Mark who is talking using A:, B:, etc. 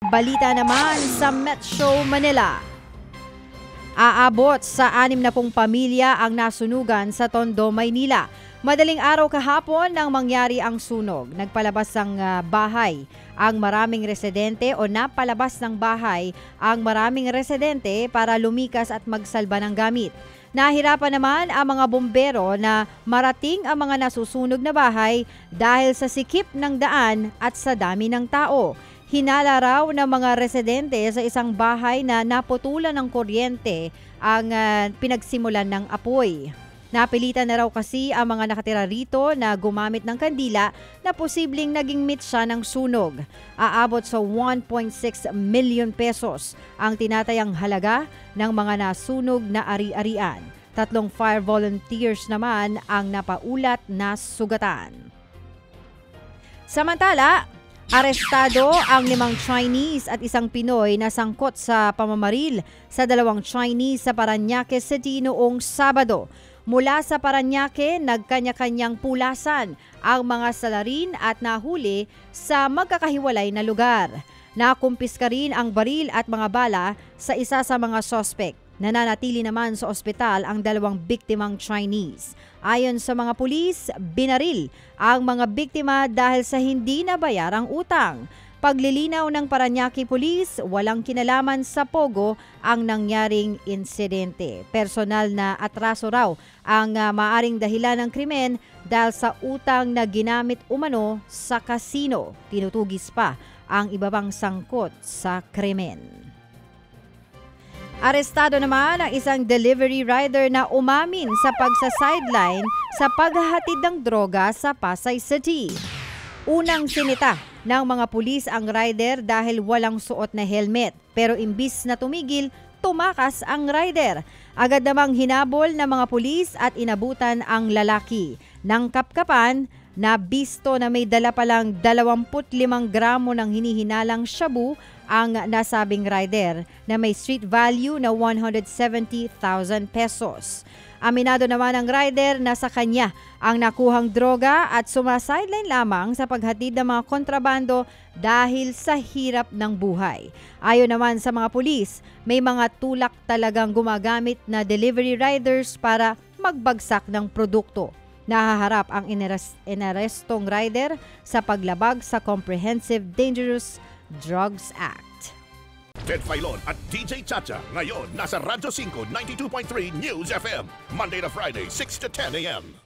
A: Balita naman sa Metro Manila. Aabot sa 60 pamilya ang nasunugan sa Tondo, Maynila. Madaling araw kahapon nang mangyari ang sunog. Nagpalabas ng bahay ang maraming residente o napalabas ng bahay ang maraming residente para lumikas at magsalba ng gamit. Nahirapan naman ang mga bombero na marating ang mga nasusunog na bahay dahil sa sikip ng daan at sa dami ng tao. Hinala raw ng mga residente sa isang bahay na naputulan ng kuryente ang pinagsimulan ng apoy. Napilitan na raw kasi ang mga nakatira rito na gumamit ng kandila na posibleng naging mitsa ng sunog. Aabot sa 1.6 million pesos ang tinatayang halaga ng mga nasunog na ari-arian. 3 fire volunteers naman ang napaulat na sugatan. Samantala, arestado ang 5 Chinese at 1 Pinoy na sangkot sa pamamaril sa 2 Chinese sa Parañaque City noong Sabado. Mula sa Parañaque, nagkanya-kanyang pulasan ang mga salarin at nahuli sa magkakahiwalay na lugar. Nakumpiska rin ang baril at mga bala sa isa sa mga sospek. Nananatili naman sa ospital ang 2 biktimang Chinese. Ayon sa mga pulis, binaril ang mga biktima dahil sa hindi nabayarang utang. Paglilinaw ng Parañaque Police, walang kinalaman sa Pogo ang nangyaring insidente. Personal na atraso raw ang maaring dahilan ng krimen dahil sa utang na ginamit umano sa kasino. Tinutugis pa ang iba pang sangkot sa krimen. Arestado naman ang isang delivery rider na umamin sa pagsa-sideline sa paghahatid ng droga sa Pasay City. Unang sinita ng mga pulis ang rider dahil walang suot na helmet. Pero imbis na tumigil, tumakas ang rider. Agad namang hinabol ng mga pulis at inabutan ang lalaki. Nang kapkapan, nabisto na may dala palang 25 gramo ng hinihinalang shabu ang nasabing rider na may street value na 170,000 pesos. Aminado naman ang rider na sa kanya ang nakuhang droga at sumasideline lamang sa paghatid ng mga kontrabando dahil sa hirap ng buhay. Ayon naman sa mga pulis, may mga tulak talagang gumagamit na delivery riders para magbagsak ng produkto. Nahaharap ang inarestong rider sa paglabag sa Comprehensive Dangerous Drugs Act.
B: Ted Filon at DJ Chacha ngayon nasa Radyo 5 92.3 News FM Monday to Friday 6 to 10 a.m.